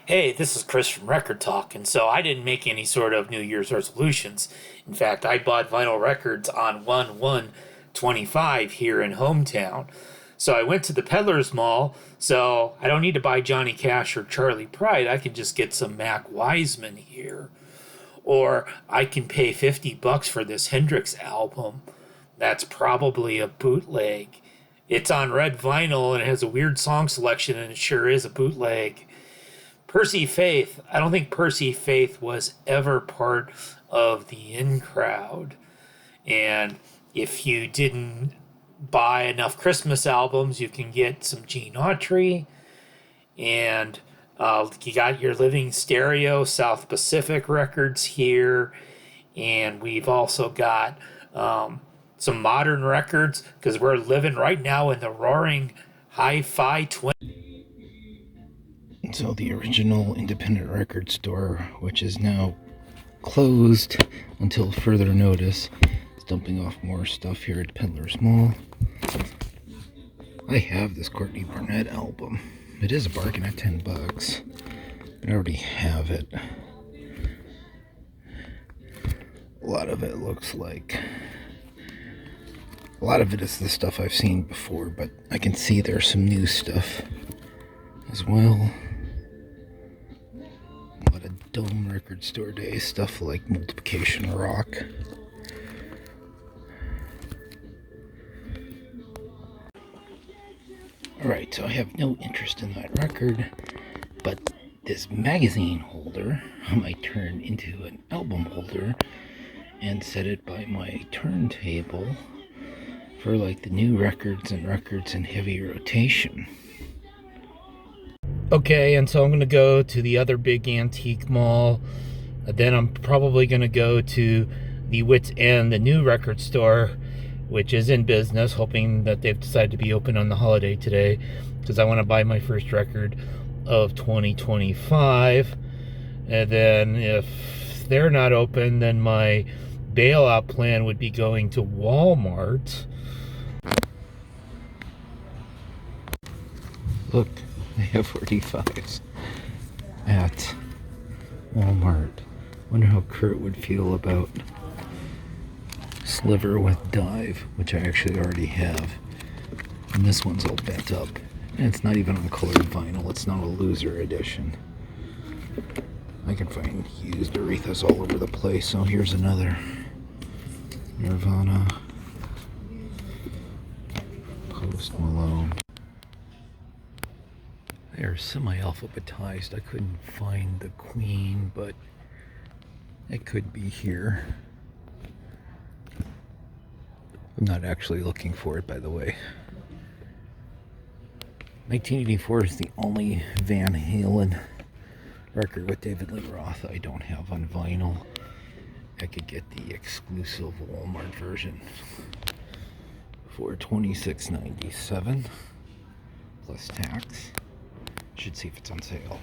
Hey, this is Chris from Rekkid Talk, and so I didn't make any sort of New Year's resolutions. In fact, I bought vinyl records on 1/1/25 here in hometown. So I went to the Peddler's Mall, so I don't need to buy Johnny Cash or Charlie Pride. I can just get some Mac Wiseman here. Or I can pay $50 for this Hendrix album. That's probably a bootleg. It's on red vinyl and it has a weird song selection, and it sure is a bootleg. Percy Faith. I don't think Percy Faith was ever part of the in crowd. And if you didn't buy enough Christmas albums, you can get some Gene Autry. And you got your Living Stereo South Pacific records here. And we've also got some modern records because we're living right now in the roaring hi-fi 20. So the original independent record store, which is now closed until further notice, is dumping off more stuff here at Peddler's Mall. I have this Courtney Barnett album. It is a bargain at $10, but I already have it. A lot of it looks like... A lot of it is the stuff I've seen before, but I can see there's some new stuff as well. A lot of Dome Record Store Day stuff like Multiplication Rock. Alright, so I have no interest in that record, but this magazine holder I might turn into an album holder and set it by my turntable for like the new records and records in heavy rotation. Okay, and so I'm going to go to the other big antique mall. Then I'm probably going to go to the Wits End, the new record store, which is in business, hoping that they've decided to be open on the holiday today, because I want to buy my first record of 2025. And then if they're not open, then my bailout plan would be going to Walmart. Look, they have 45s at Walmart. Wonder how Kurt would feel about Sliver with Dive, which I actually already have. And this one's all bent up. And it's not even on colored vinyl. It's not a loser edition. I can find used Arethas all over the place. So here's another. Nirvana. Post Malone. They're semi-alphabetized. I couldn't find the Queen, but it could be here. I'm not actually looking for it, by the way. 1984 is the only Van Halen record with David Lee Roth I don't have on vinyl. I could get the exclusive Walmart version for $26.97 plus tax. Should see if it's on sale.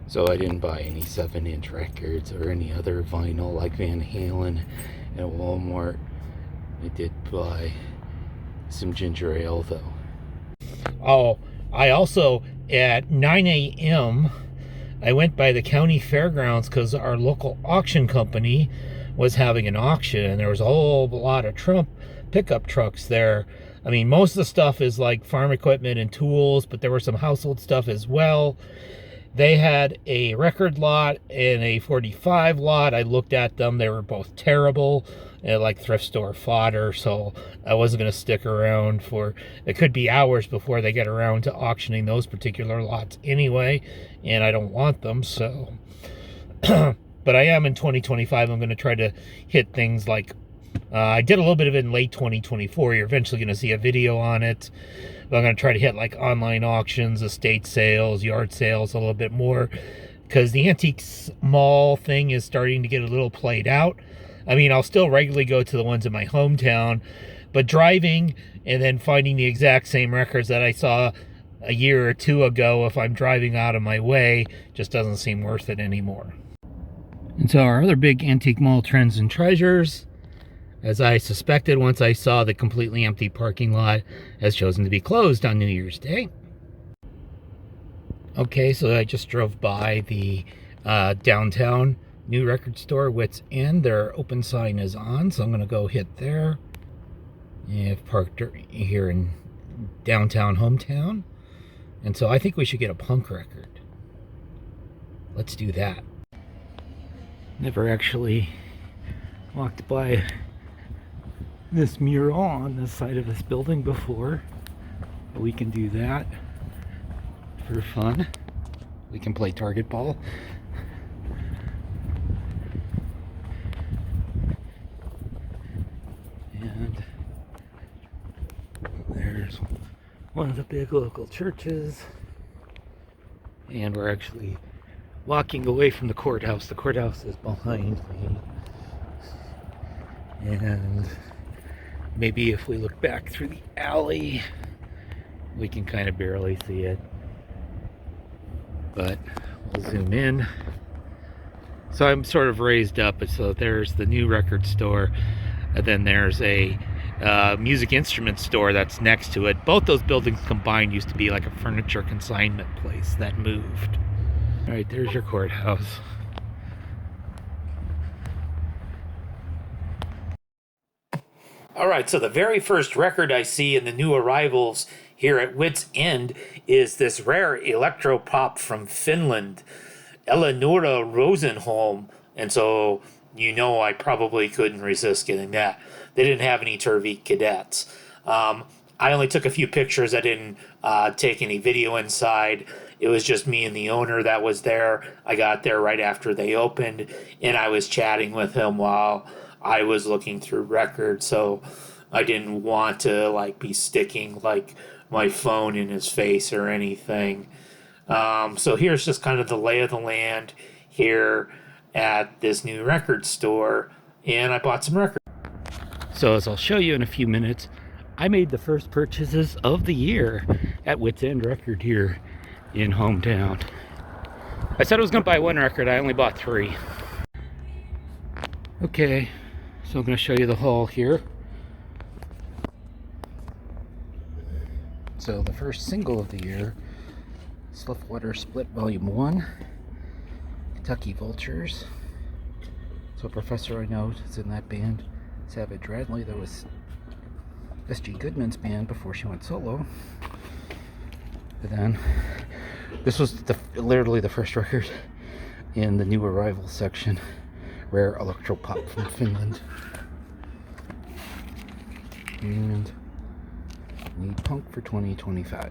So I didn't buy any 7-inch records or any other vinyl like Van Halen at Walmart. I did buy some ginger ale though. Oh, I also, at 9 a.m., I went by the county fairgrounds because our local auction company was having an auction, and there was a whole lot of Trump pickup trucks there. I mean, most of the stuff is like farm equipment and tools, but there were some household stuff as well. They had a record lot and a 45 lot. I looked at them. They were both terrible, like thrift store fodder, so I wasn't going to stick around for... It could be hours before they get around to auctioning those particular lots anyway, and I don't want them, so... But I am in 2025. I'm going to try to hit things like... I did a little bit of it in late 2024. You're eventually going to see a video on it. But I'm going to try to hit like online auctions, estate sales, yard sales a little bit more, because the antiques mall thing is starting to get a little played out. I mean, I'll still regularly go to the ones in my hometown, but driving and then finding the exact same records that I saw a year or two ago, if I'm driving out of my way, just doesn't seem worth it anymore. And so our other big antique mall trends and treasures, as I suspected once I saw the completely empty parking lot, has chosen to be closed on New Year's Day. Okay, so I just drove by the downtown new record store, Wits End. Their open sign is on, so I'm going to go hit there. I've parked here in downtown hometown. And so I think we should get a punk record. Let's do that. Never actually walked by this mural on the side of this building before. But we can do that for fun. We can play target ball. And there's one of the big local churches. And we're actually walking away from the courthouse. The courthouse is behind me. And maybe if we look back through the alley, we can kind of barely see it. But we'll zoom in. So I'm sort of raised up. So there's the new record store. And then there's a music instrument store that's next to it. Both those buildings combined used to be like a furniture consignment place that moved. All right, there's your courthouse. All right, so the very first record I see in the new arrivals here at Wits End is this rare electro pop from Finland, Eleonora Rosenholm. And so, you know, I probably couldn't resist getting that. They didn't have any Turvik cadets. I only took a few pictures. I didn't take any video inside. It was just me and the owner that was there. I got there right after they opened, and I was chatting with him while I was looking through records. So I didn't want to like be sticking like my phone in his face or anything. So here's just kind of the lay of the land here at this new record store, and I bought some records. So as I'll show you in a few minutes, I made the first purchases of the year at Wits End Record here in hometown. I said I was going to buy one record. I only bought 3. Okay, so I'm going to show you the haul here. So the first single of the year, Sluffwater Split Volume 1, Kentucky Vultures. So a professor I know is in that band. Savage Radley, that was S.G. Goodman's band before she went solo. But then, this was literally the first record in the new arrival section. Rare electro pop from Finland. And need punk for 2025.